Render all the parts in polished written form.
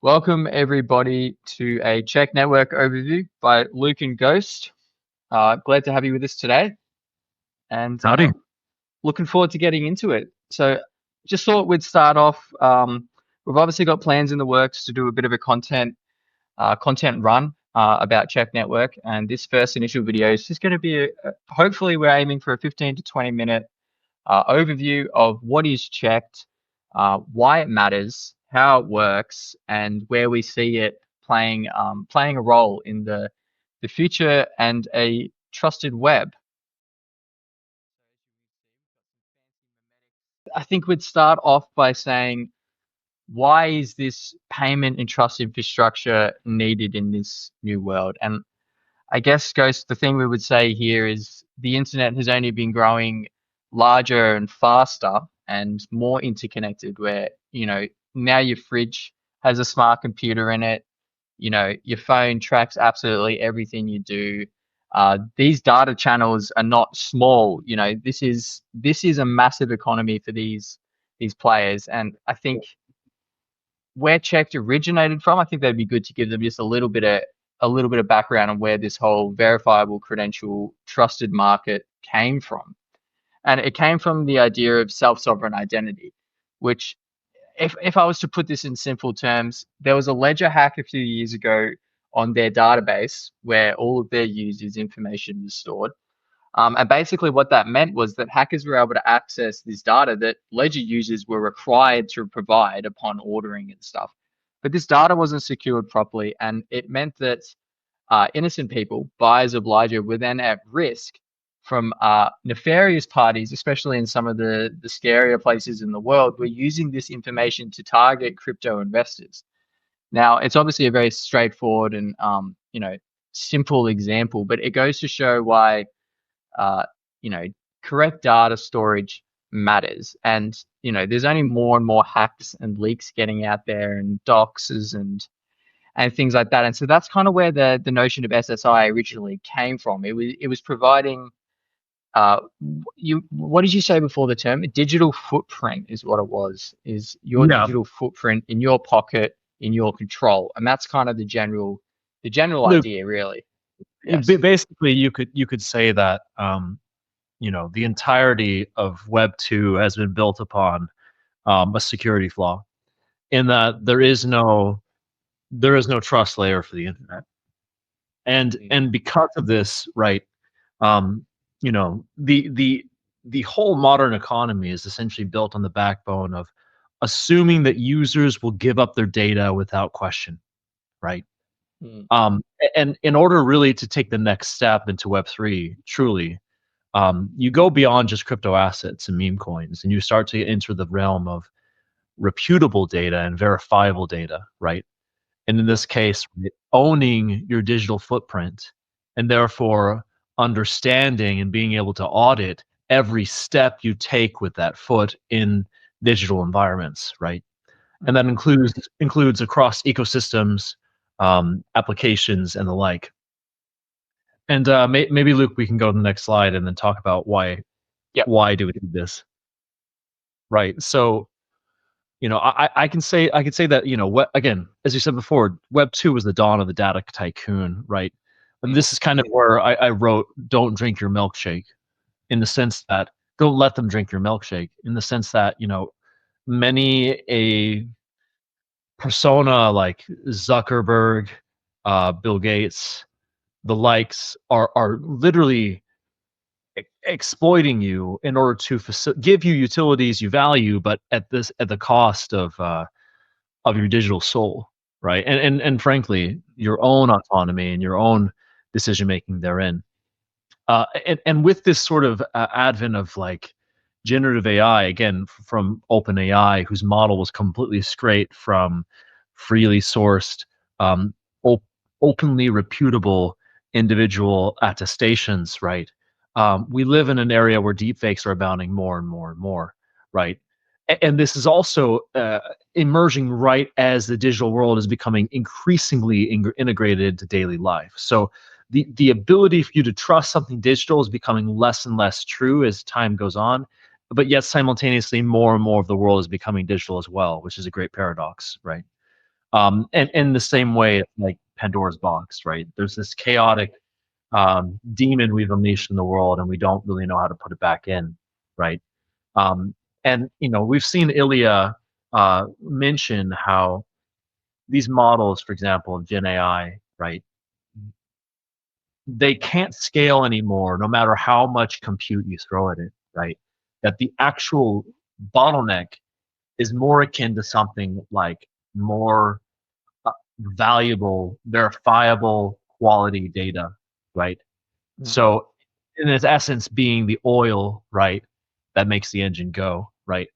Welcome everybody to a Cheqd Network overview by Luke and Ghost. Glad to have you with us today, and Howdy. looking forward to getting into it. So, just thought we'd start off. We've obviously got plans in the works to do a bit of a content run about Cheqd Network, and this first initial video is just going to be hopefully we're aiming for a 15 to 20 minute overview of what is Cheqd, why it matters, how it works, and where we see it playing a role in the future and a trusted web. I think we'd start off by saying, why is this payment and trust infrastructure needed in this new world? And I guess, Ghost, the thing we would say here is the internet has only been growing larger and faster and more interconnected, where, now your fridge has a smart computer in it, your phone tracks absolutely everything you do. These data channels are not small. This is a massive economy for these players, and I think where Cheqd originated from, I think that'd be good to give them just a little bit of background on where this whole verifiable credential trusted market came from. And it came from the idea of self-sovereign identity, which if I was to put this in simple terms, there was a ledger hack a few years ago on their database where all of their users' information was stored. And basically what that meant was that hackers were able to access this data that Ledger users were required to provide upon ordering and stuff. But this data wasn't secured properly, and it meant that innocent people, buyers of Ledger, were then at risk from nefarious parties, especially in some of the scarier places in the world, were using this information to target crypto investors. Now, it's obviously a very straightforward and simple example, but it goes to show why uh, you know, correct data storage matters. And, there's only more and more hacks and leaks getting out there and doxes and things like that. And so that's kind of where the notion of SSI originally came from. It was providing what did you say before the term? A digital footprint is what it was, is your Yeah. digital footprint in your pocket, in your control. And that's kind of the general Luke, idea, really. Yes. basically you could say that the entirety of Web 2 has been built upon a security flaw in that there is no trust layer for the internet. And because of this, right, um, the whole modern economy is essentially built on the backbone of assuming that users will give up their data without question, right? Mm. And in order really to take the next step into Web3, truly, you go beyond just crypto assets and meme coins, and you start to enter the realm of reputable data and verifiable data, right? And in this case, right, owning your digital footprint and therefore understanding and being able to audit every step you take with that foot in digital environments, right? And that includes across ecosystems, applications, and the like. And maybe Luke, we can go to the next slide and then talk about why Yep. why do we do this, right? So I can say that what, again, as you said before, Web 2 was the dawn of the data tycoon, right? And this is kind of where I wrote, "Don't drink your milkshake," in the sense that don't let them drink your milkshake, in the sense that many a persona like Zuckerberg, Bill Gates, the likes are literally exploiting you in order to give you utilities you value, but at the cost of your digital soul, right? And frankly, your own autonomy and your own decision making therein. And with this sort of advent of like generative AI, again from OpenAI, whose model was completely straight from freely sourced, um, op- openly reputable individual attestations, right? We live in an area where deepfakes are abounding more and more and more, right? And this is also emerging right as the digital world is becoming increasingly integrated into daily life. So the ability for you to trust something digital is becoming less and less true as time goes on, but yet simultaneously more and more of the world is becoming digital as well, which is a great paradox, right? And in the same way, like Pandora's box, right? There's this chaotic demon we've unleashed in the world, and we don't really know how to put it back in, right? Um, and we've seen Ilya mention how these models, for example, of Gen AI, right? They can't scale anymore, no matter how much compute you throw at it, right? That the actual bottleneck is more akin to something like more valuable, verifiable quality data, right? Mm. So, in its essence, being the oil, right, that makes the engine go, right?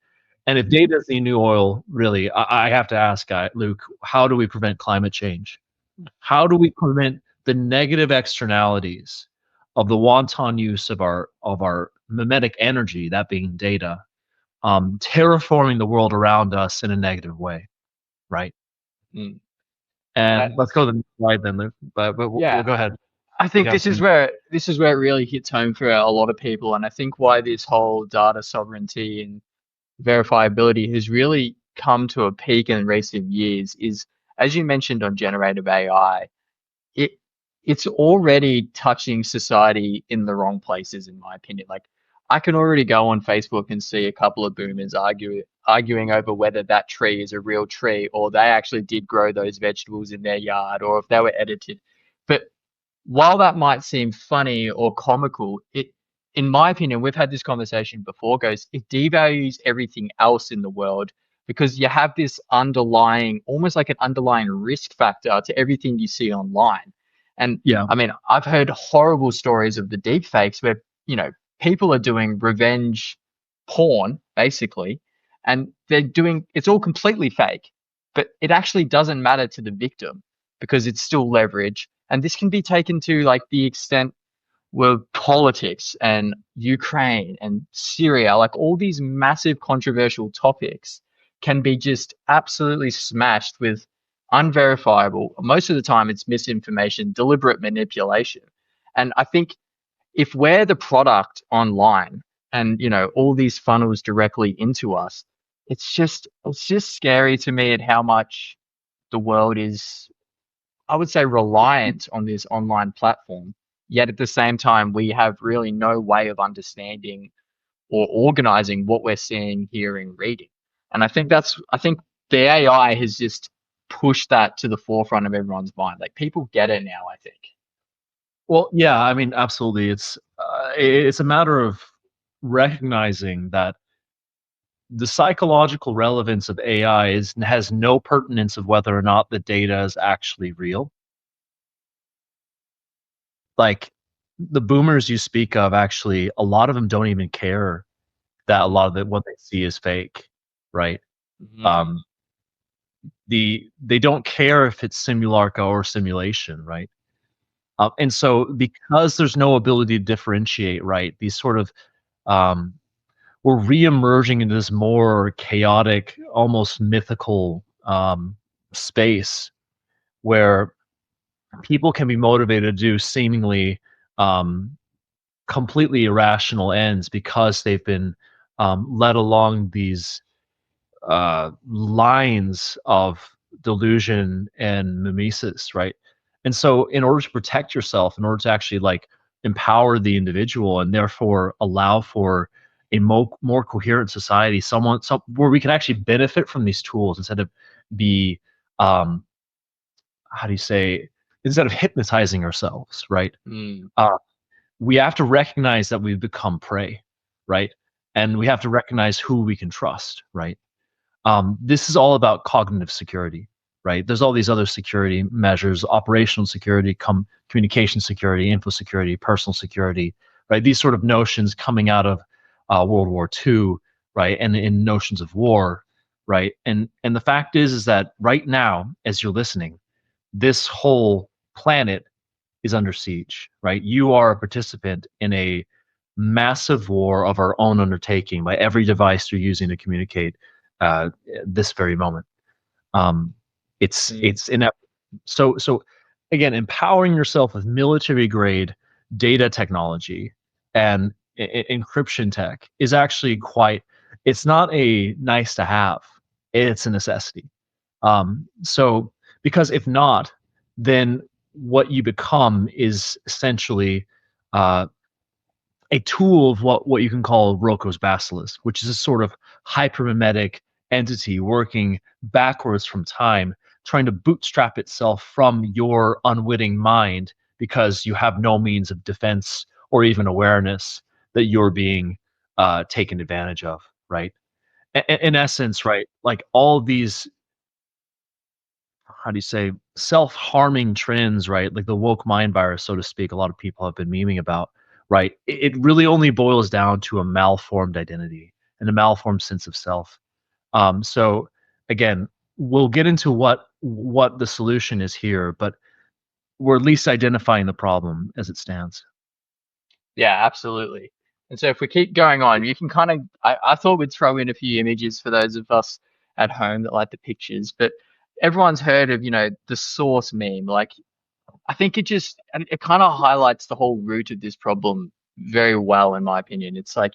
And if data is the new oil, really, I have to ask, Luke, how do we prevent climate change? How do we prevent the negative externalities of the wanton use of our mimetic energy, that being data, terraforming the world around us in a negative way, right? Mm. And I, let's go to the next slide then, Luke. But we'll yeah, go ahead. I You think have this is some. where it really hits home for a lot of people, and I think why this whole data sovereignty and verifiability has really come to a peak in recent years is, as you mentioned on generative AI, it it's already touching society in the wrong places, in my opinion. Like, I can already go on Facebook and see a couple of boomers arguing over whether that tree is a real tree or they actually did grow those vegetables in their yard or if they were edited. But while that might seem funny or comical, in my opinion, we've had this conversation before, goes, it devalues everything else in the world because you have this underlying, almost like an underlying risk factor to everything you see online. And Yeah. I mean, I've heard horrible stories of the deep fakes where, people are doing revenge porn, basically, and it's all completely fake, but it actually doesn't matter to the victim because it's still leverage. And this can be taken to like the extent where politics and Ukraine and Syria, like all these massive controversial topics, can be just absolutely smashed with unverifiable. Most of the time, it's misinformation, deliberate manipulation. And I think if we're the product online and all these funnels directly into us, it's just scary to me at how much the world is, I would say, reliant on this online platform. Yet at the same time, we have really no way of understanding or organizing what we're seeing, hearing, reading. And I think the AI has just pushed that to the forefront of everyone's mind. Like, people get it now, I think. Well, yeah, I mean, absolutely. It's a matter of recognizing that the psychological relevance of AI has no pertinence of whether or not the data is actually real. Like the boomers you speak of, actually, a lot of them don't even care that a lot of what they see is fake, right? Mm, Um, they don't care if it's simulacra or simulation, right? And so because there's no ability to differentiate, right, these sort of um, we're re-emerging into this more chaotic, almost mythical space where people can be motivated to do seemingly um, completely irrational ends because they've been led along these lines of delusion and mimesis, right? And so, in order to protect yourself, in order to actually like empower the individual, and therefore allow for a more coherent society, where we can actually benefit from these tools instead of be, um, how do you say, instead of hypnotizing ourselves, right? mm, Uh, we have to recognize that we've become prey, right? And we have to recognize who we can trust, right? This is all about cognitive security, right? There's all these other security measures: operational security, communication security, info security, personal security, right? These sort of notions coming out of World War II, right? And in notions of war, right? And the fact is that right now, as you're listening, this whole planet is under siege, right? You are a participant in a massive war of our own undertaking by every device you're using to communicate uh, this very moment. Um, mm, it's inevitable. So again, empowering yourself with military grade data technology and encryption tech is actually quite. It's not a nice to have. It's a necessity. So because if not, then what you become is essentially uh, a tool of what you can call Roko's basilisk, which is a sort of hypermimetic entity working backwards from time, trying to bootstrap itself from your unwitting mind because you have no means of defense or even awareness that you're being taken advantage of, right? In essence, right, like all these, how do you say, self-harming trends, right? Like the woke mind virus, so to speak, a lot of people have been memeing about, right? It really only boils down to a malformed identity and a malformed sense of self. So again, we'll get into what the solution is here, but we're at least identifying the problem as it stands. Yeah, absolutely. And so if we keep going on, you can kind of, I thought we'd throw in a few images for those of us at home that like the pictures, but everyone's heard of, the source meme. Like, I think it kind of highlights the whole root of this problem very well, in my opinion. It's like,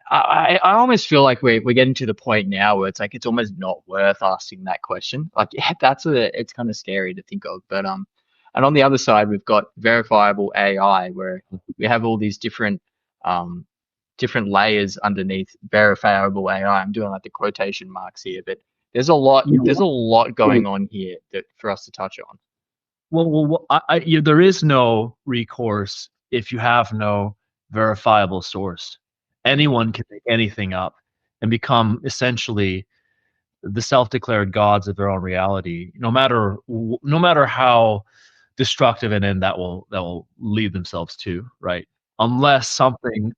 I almost feel like we're getting to the point now where it's like it's almost not worth asking that question. Like yeah, it's kind of scary to think of. But and on the other side we've got verifiable AI where we have all these um different layers underneath verifiable AI. I'm doing like the quotation marks here, but there's a lot going on here that for us to touch on. There is no recourse if you have no verifiable source. Anyone can make anything up and become essentially the self-declared gods of their own reality, no matter how destructive an end that will lead themselves to, right? Unless something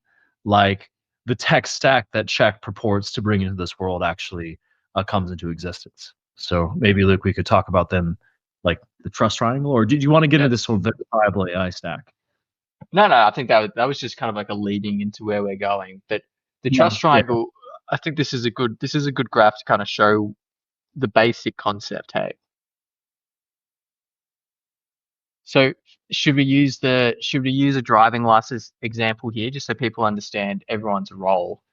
like the tech stack that Cheqd purports to bring into this world actually comes into existence. So maybe, Luke, we could talk about them, like the trust triangle, or did you want to get Yeah. into this sort of verifiable AI stack? No, I think that was just kind of like a leading into where we're going. But the Yeah, trust yeah, triangle, I think this is a good graph to kind of show the basic concept. Hey, so should we use a driving license example here, just so people understand everyone's role?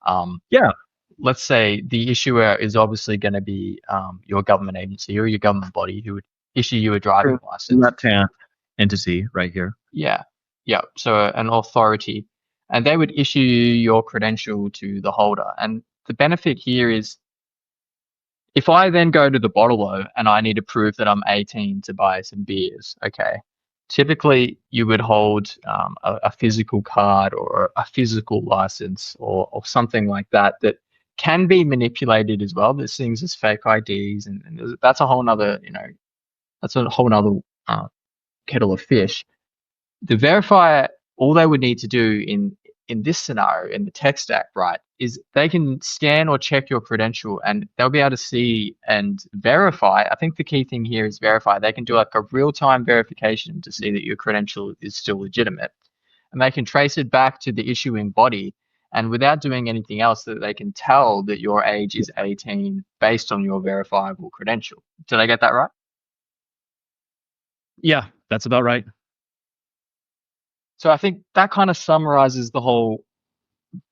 Um, yeah. let's say the issuer is obviously going to be your government agency or your government body who would issue you a driving True. license. Left-hand entity right here. Yeah, yeah. So an authority, and they would issue your credential to the holder. And the benefit here is if I then go to the bottler and I need to prove that I'm 18 to buy some beers, okay. Typically, you would hold a physical card or a physical license or something like that that can be manipulated as well. There's things as fake IDs, and that's a whole nother, that's a whole nother uh, kettle of fish. The verifier, all they would need to do in this scenario in the tech stack, right, is they can scan or check your credential and they'll be able to see and verify. I think the key thing here is verify. They can do like a real-time verification to see that your credential is still legitimate, and they can trace it back to the issuing body. And without doing anything else, that they can tell that your age is 18 based on your verifiable credential. Did I get that right? Yeah, that's about right. So I think that kind of summarizes the whole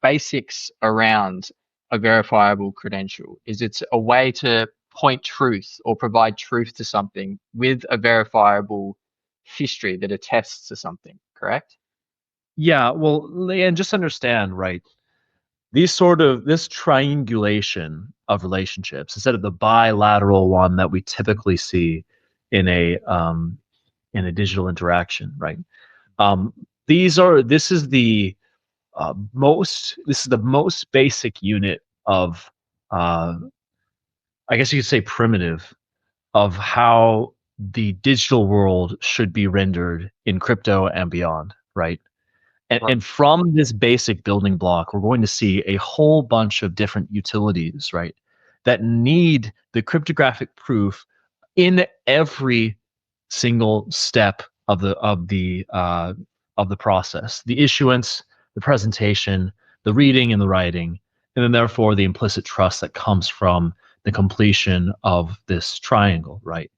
basics around a verifiable credential. Is it's a way to point truth or provide truth to something with a verifiable history that attests to something, correct? Yeah, well, and just understand, right? This triangulation of relationships instead of the bilateral one that we typically see in a digital interaction, right? Um, this is the most basic unit of uh, I guess you could say primitive of how the digital world should be rendered in crypto and beyond, right? Right. And from this basic building block, we're going to see a whole bunch of different utilities, right, that need the cryptographic proof in every single step of the process: the issuance, the presentation, the reading, and the writing, and then therefore the implicit trust that comes from the completion of this triangle, right?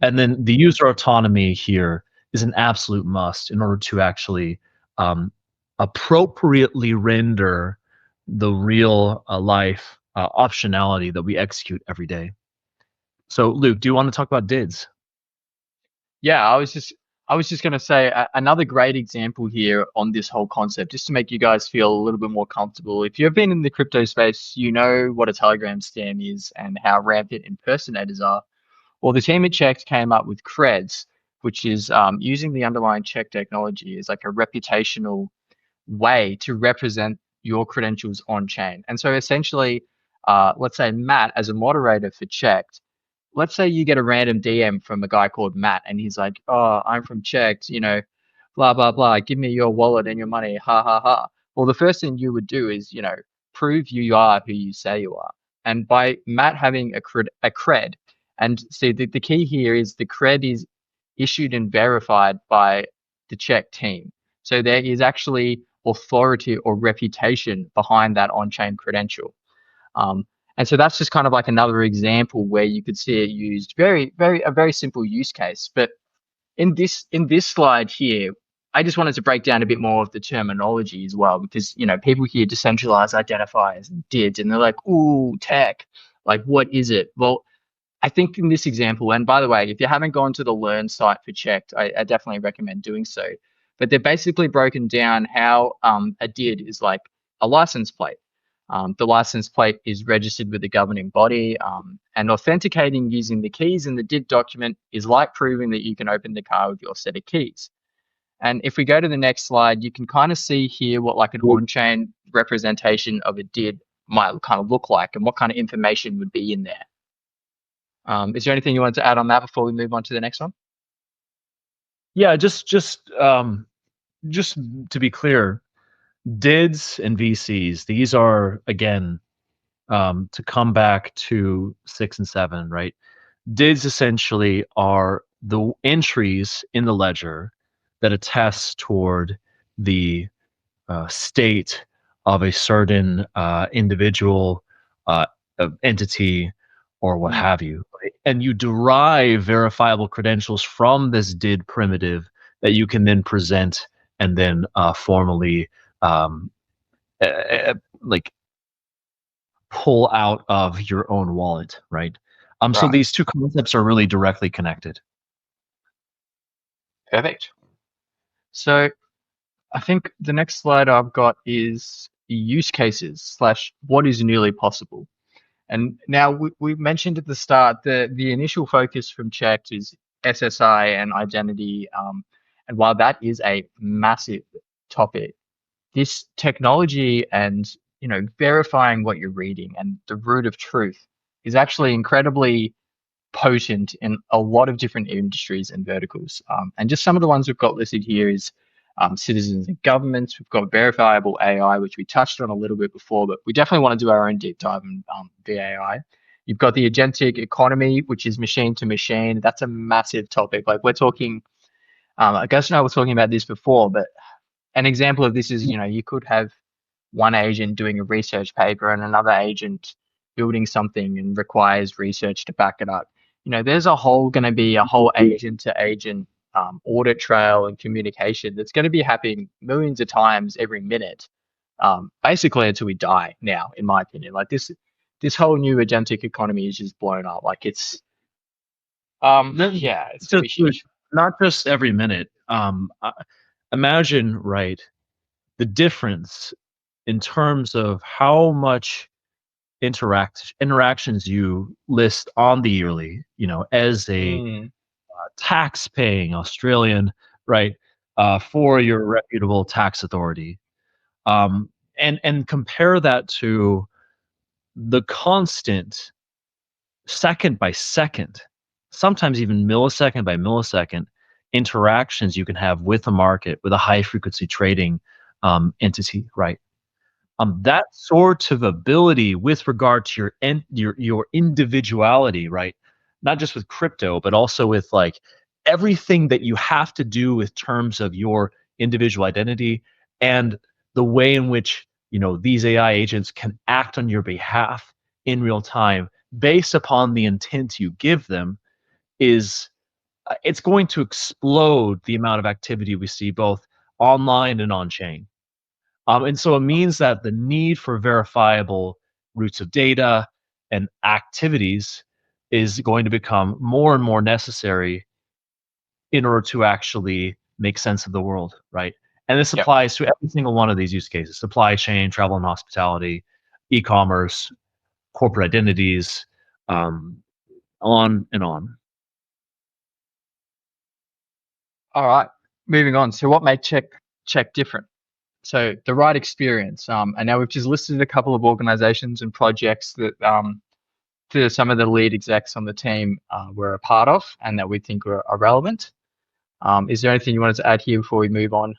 And then the user autonomy here is an absolute must in order to actually um, appropriately render the real life optionality that we execute every day. So, Luke, do you want to talk about DIDs? Yeah, I was just going to say another great example here on this whole concept, just to make you guys feel a little bit more comfortable. If you've been in the crypto space, you know what a Telegram scam is and how rampant impersonators are. Well, the team at Cheqd came up with Creds, which is using the underlying check technology as like a reputational way to represent your credentials on chain. And so essentially, let's say Matt, as a moderator for Cheqd, let's say you get a random DM from a guy called Matt, and he's like, "Oh, I'm from Cheqd, blah blah blah. Give me your wallet and your money, ha ha ha." Well, the first thing you would do is, prove you are who you say you are, and by Matt having a cred, and see the key here is the cred is issued and verified by the Cheqd team, so there is actually authority or reputation behind that on-chain credential. Um, and so that's just kind of like another example where you could see it used a very simple use case. But in this slide here, I just wanted to break down a bit more of the terminology as well, because people hear decentralized identifiers and DIDs, and they're like, "Ooh, tech, like what is it?" Well, I think in this example, and by the way, if you haven't gone to the Learn site for Cheqd, I definitely recommend doing so. But they've basically broken down how a DID is like a license plate. The license plate is registered with the governing body, and authenticating using the keys in the DID document is like proving that you can open the car with your set of keys. And if we go to the next slide, you can kind of see here what like an on-chain representation of a DID might kind of look like and what kind of information would be in there. Is there anything you want to add on that before we move on to the next one? Yeah, just to be clear, DIDs and VCs, these are again to come back to 6 and 7, right? DIDs essentially are the entries in the ledger that attest toward the state of a certain individual, entity, or what Mm, have you. Right? And you derive verifiable credentials from this DID primitive that you can then present and then formally um, like pull out of your own wallet, right? So right. these two concepts are really directly connected. Perfect. So I think the next slide I've got is use cases slash what is newly possible. And now we mentioned at the start the initial focus from Cheqd is SSI and identity. And while that is a massive topic, this technology and verifying what you're reading and the root of truth is actually incredibly potent in a lot of different industries and verticals. And just some of the ones we've got listed here is citizens and governments. We've got verifiable AI, which we touched on a little bit before, but we definitely want to do our own deep dive in VAI. You've got the agentic economy, which is machine to machine. That's a massive topic. Like we're talking, I guess I was talking about this before, but an example of this is, you could have one agent doing a research paper and another agent building something and requires research to back it up. There's going to be a whole agent to agent audit trail and communication that's going to be happening millions of times every minute, basically until we die now, in my opinion. Like this whole new agentic economy is just blown up. Like Then yeah, it's going to just be huge. not just every minute. Imagine, right, the difference in terms of how much interactions you list on the yearly, as a Mm, tax-paying Australian, right, for your reputable tax authority, um, and compare that to the constant second by second, sometimes even millisecond by millisecond interactions you can have with a market, with a high frequency trading entity, right? That sort of ability with regard to your individuality, right? Not just with crypto, but also with like everything that you have to do with terms of your individual identity and the way in which these AI agents can act on your behalf in real time based upon the intent you give them is it's going to explode the amount of activity we see both online and on chain. And so it means that the need for verifiable routes of data, and activities is going to become more and more necessary in order to actually make sense of the world, right? And this Yep. applies to every single one of these use cases: supply chain, travel and hospitality, e-commerce, corporate identities, um, on and on. All right. Moving on. So what made Check different? So the right experience. And now we've just listed a couple of organizations and projects that some of the lead execs on the team were a part of and that we think are relevant. Is there anything you wanted to add here before we move on?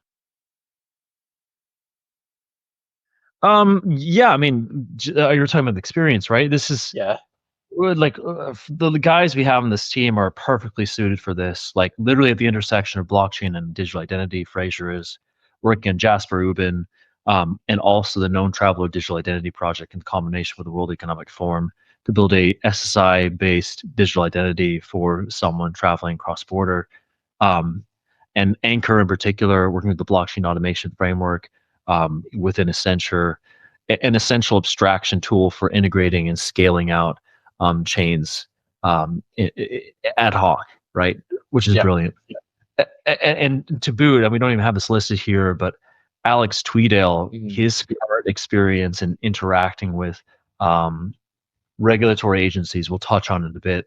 Yeah, I mean, you're talking about the experience, right? This is Yeah. like the guys we have on this team are perfectly suited for this. Like literally at the intersection of blockchain and digital identity, Fraser is working on Jasper Ubin, and also the Known Traveler Digital Identity Project in combination with the World Economic Forum to build a SSI-based digital identity for someone traveling cross-border. Um, and Anchor in particular, working with the blockchain automation framework within Accenture, an essential abstraction tool for integrating and scaling out chains ad hoc, right? Which is Yeah. brilliant. And to boot, and we don't even have this listed here, but Alex Tweedale, his current experience in interacting with um, regulatory agencies, we'll touch on in a bit,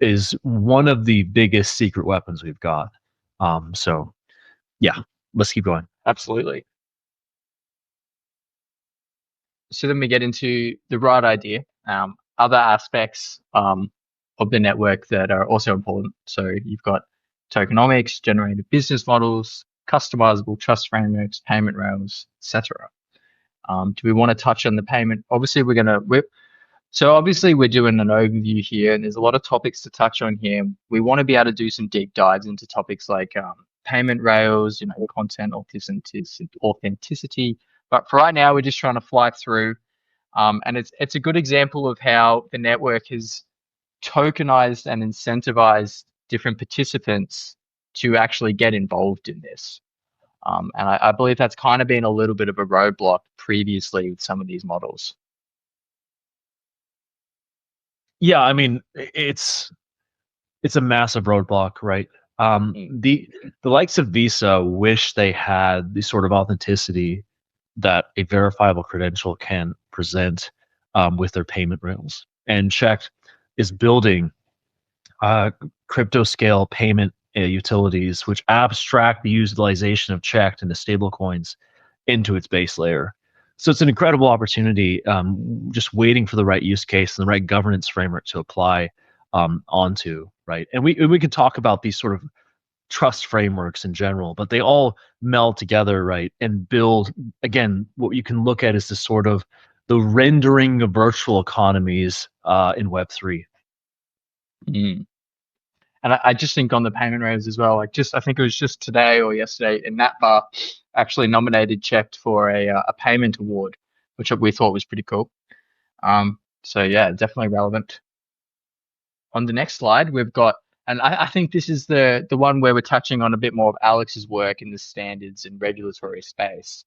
is one of the biggest secret weapons we've got. So, yeah, let's keep going. Absolutely. So then we get into the right idea, other aspects of the network that are also important. So you've got tokenomics, generated business models, customizable trust frameworks, payment rails, etc. Do we want to touch on the payment? Obviously, we're doing an overview here, and there's a lot of topics to touch on here. We want to be able to do some deep dives into topics like payment rails, content authenticity. But for right now, we're just trying to fly through. And it's a good example of how the network has tokenized and incentivized different participants to actually get involved in this. And I believe that's kind of been a little bit of a roadblock previously with some of these models. Yeah, I mean, it's a massive roadblock, right? The likes of Visa wish they had the sort of authenticity that a verifiable credential can present with their payment rails. And Cheqd is building crypto scale payment utilities which abstract the utilization of Cheqd and the stablecoins into its base layer. So it's an incredible opportunity, just waiting for the right use case and the right governance framework to apply onto, right? And we can talk about these sort of trust frameworks in general, but they all meld together, right, and build, again, what you can look at is the sort of the rendering of virtual economies in Web3. Mm. And I just think on the payment rails as well, I think it was just today or yesterday, and NatBar actually nominated Cheqd for a payment award, which we thought was pretty cool. So yeah, definitely relevant. On the next slide, we've got, and I think this is the one where we're touching on a bit more of Alex's work in the standards and regulatory space.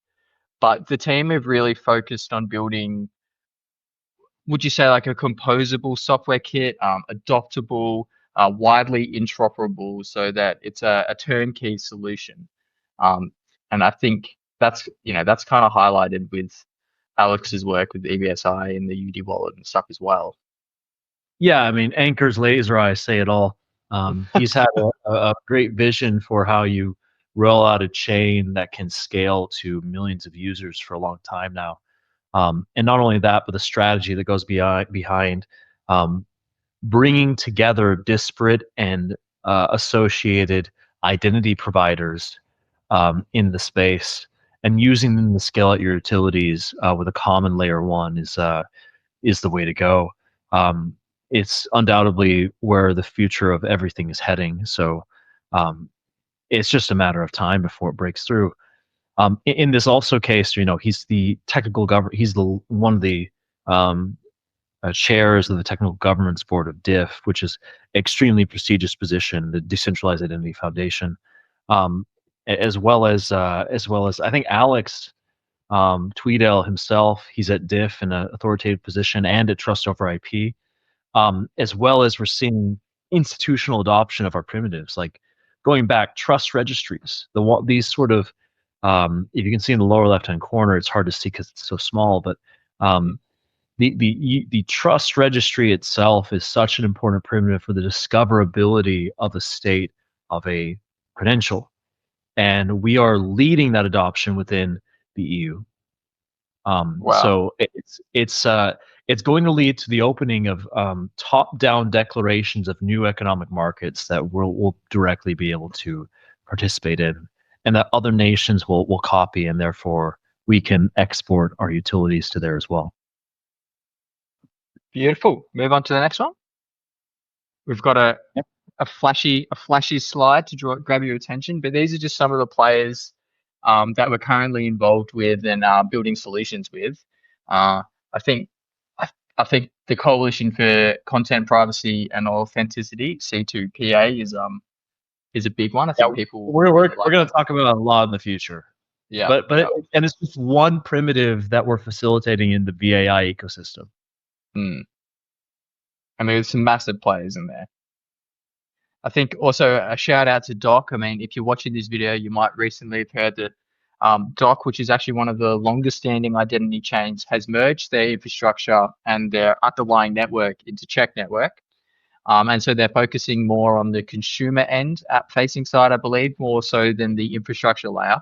But the team have really focused on building, would you say, like a composable software kit, adoptable, widely interoperable, so that it's a turnkey solution. And I think that's kind of highlighted with Alex's work with EBSI and the UD wallet and stuff as well. Yeah, I mean, Anchor's laser eyes say it all. He's had a great vision for how you roll out a chain that can scale to millions of users for a long time now. And not only that, but the strategy that goes behind um, bringing together disparate and associated identity providers in the space and using them to scale out your utilities with a common layer one is the way to go. Um, it's undoubtedly where the future of everything is heading. So um, it's just a matter of time before it breaks through. In this also case, he's the technical government. He's the one of the chairs of the technical governance board of DIF, which is extremely prestigious position, the Decentralized Identity Foundation, as well as I think Alex Tweedale himself, he's at diff in an authoritative position and at trust over IP, as well as we're seeing institutional adoption of our primitives, like going back trust registries. These sort of, if you can see in the lower left-hand corner, it's hard to see because it's so small, but the trust registry itself is such an important primitive for the discoverability of a state of a credential, and we are leading that adoption within the EU. Wow. So it's going to lead to the opening of top-down declarations of new economic markets that we'll directly be able to participate in, and that other nations will copy, and therefore we can export our utilities to there as well. Beautiful. Move on to the next one. We've got a flashy slide to grab your attention, but these are just some of the players that we're currently involved with and building solutions with. I think the Coalition for Content Privacy and Authenticity (C2PA) is a big one. I think people we're going to talk about a lot in the future. Yeah, but and it's just one primitive that we're facilitating in the BAI ecosystem. And there's some massive players in there. I think also a shout out to Doc. I mean, if you're watching this video, you might recently have heard that Doc, which is actually one of the longest standing identity chains, has merged their infrastructure and their underlying network into Cheqd Network. And so they're focusing more on the consumer end app facing side, I believe, more so than the infrastructure layer.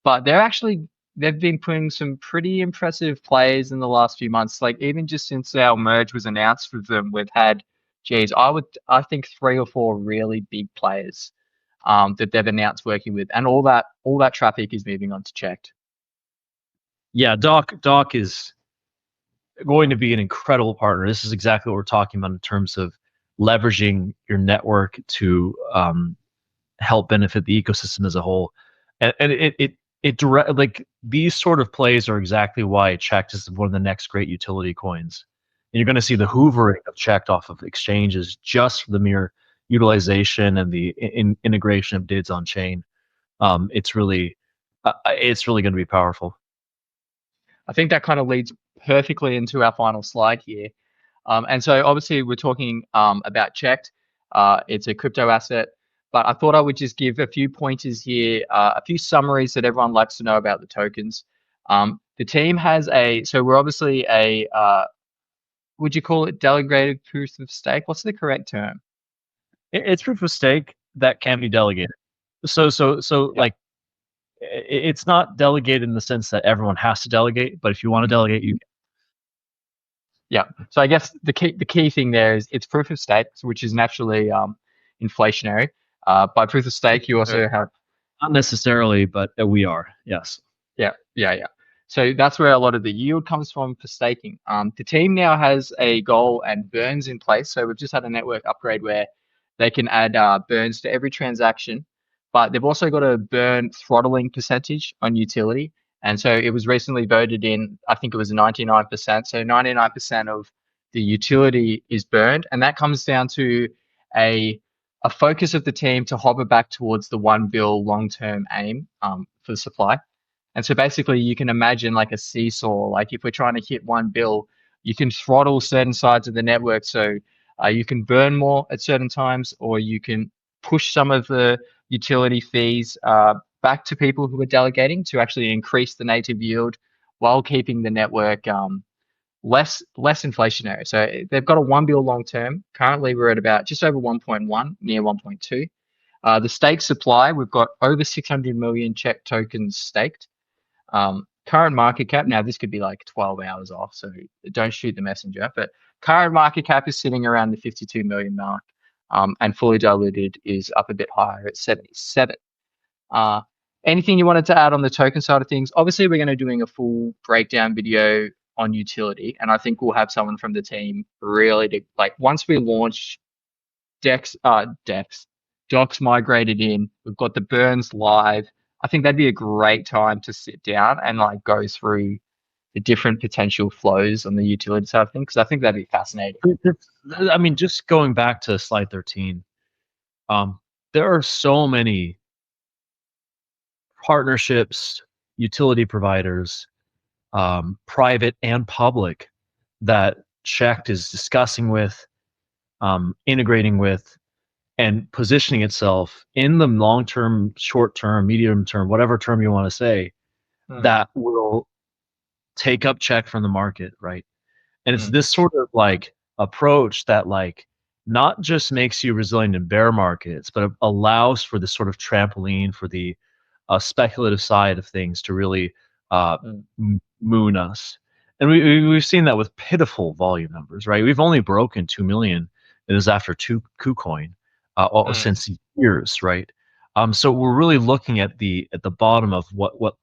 But they've been putting some pretty impressive plays in the last few months. Like even just since our merge was announced with them, we've had, I think 3 or 4 really big players that they've announced working with, and all that traffic is moving on to Cheqd. Yeah, Doc is going to be an incredible partner. This is exactly what we're talking about in terms of leveraging your network to help benefit the ecosystem as a whole, and it direct, like these sort of plays are exactly why Cheqd is one of the next great utility coins. And you're going to see the hoovering of Cheqd off of exchanges just for the mere utilization and the integration of DIDs on chain. It's really going to be powerful. I think that kind of leads perfectly into our final slide here. And so obviously we're talking about Cheqd. It's a crypto asset, but I thought I would just give a few pointers here, a few summaries that everyone likes to know about the tokens. The team has so we're obviously would you call it delegated proof of stake? What's the correct term? It's proof of stake that can be delegated. So yeah. Like it's not delegated in the sense that everyone has to delegate, but if you want to delegate, you can. Yeah. So I guess the key thing there is it's proof of stake, which is naturally inflationary. By proof of stake, you also have not necessarily, but we are, yes. Yeah. So that's where a lot of the yield comes from for staking. The team now has a goal and burns in place. So we've just had a network upgrade where they can add burns to every transaction, but they've also got a burn throttling percentage on utility. And so it was recently voted in, I think it was 99%. So 99% of the utility is burned. And that comes down to a focus of the team to hover back towards the 1 bill long-term aim for the supply. And so basically you can imagine like a seesaw, like if we're trying to hit 1 bill, you can throttle certain sides of the network. So you can burn more at certain times, or you can push some of the utility fees back to people who are delegating to actually increase the native yield while keeping the network less inflationary. So they've got a 1 bill long term. Currently we're at about just over 1.1, near 1.2. The stake supply, we've got over 600 million Cheqd tokens staked. Current market cap, now this could be like 12 hours off, so don't shoot the messenger, but current market cap is sitting around the 52 million mark, and fully diluted is up a bit higher at 77. Anything you wanted to add on the token side of things? Obviously, we're going to be doing a full breakdown video on utility, and I think we'll have someone from the team really to, like, once we launch Docs migrated in, we've got the burns live. I think that'd be a great time to sit down and like go through the different potential flows on the utility side of things, because I think that'd be fascinating. I mean, just going back to slide 13, there are so many partnerships, utility providers private and public, that Cheqd is discussing with, integrating with, and positioning itself in the long term, short term, medium term, whatever term you want to say, Mm, that will take up Cheqd from the market, right? And it's mm, this sort of like approach that like not just makes you resilient in bear markets, but allows for this sort of trampoline for the speculative side of things to really uh, mm, moon us. And we've seen that with pitiful volume numbers, right? We've only broken 2 million. It is after two KuCoin mm, since years, right? So we're really looking at the bottom of what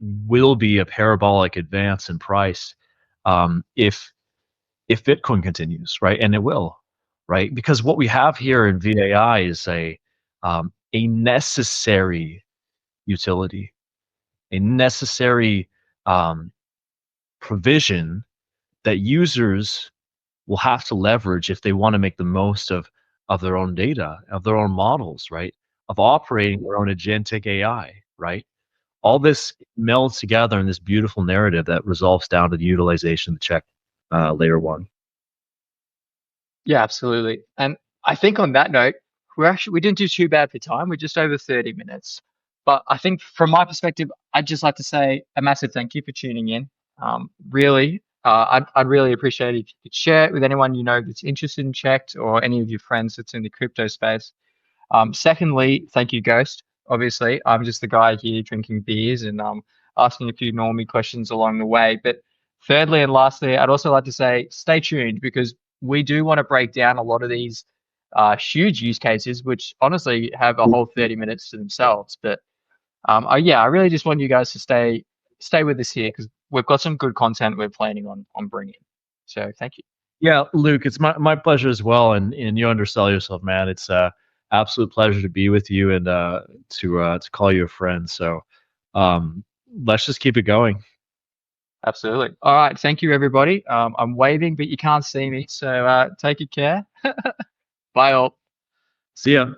will be a parabolic advance in price, if Bitcoin continues, right? And it will, right? Because what we have here in VAI is a necessary utility, a necessary um, provision that users will have to leverage if they want to make the most of their own data, of their own models, right? Of operating their own agentic AI, right? All mm. this melds together in this beautiful narrative that resolves down to the utilization of the check layer one. Yeah, absolutely. And I think on that note, we didn't do too bad for time. We're just over 30 minutes. But I think from my perspective, I'd just like to say a massive thank you for tuning in. Really, I'd really appreciate it if you could share it with anyone you know that's interested in Checked or any of your friends that's in the crypto space. Secondly, thank you, Ghost. Obviously, I'm just the guy here drinking beers and asking a few normie questions along the way. But thirdly and lastly, I'd also like to say stay tuned because we do want to break down a lot of these huge use cases, which honestly have a whole 30 minutes to themselves. But yeah, I really just want you guys to stay with us here because we've got some good content we're planning on bringing. So thank you. Yeah, Luke, it's my pleasure as well. And you undersell yourself, man. It's a absolute pleasure to be with you and to call you a friend. So um, let's just keep it going. Absolutely. All right. Thank you, everybody. I'm waving, but you can't see me. So take good care. Bye all. See ya.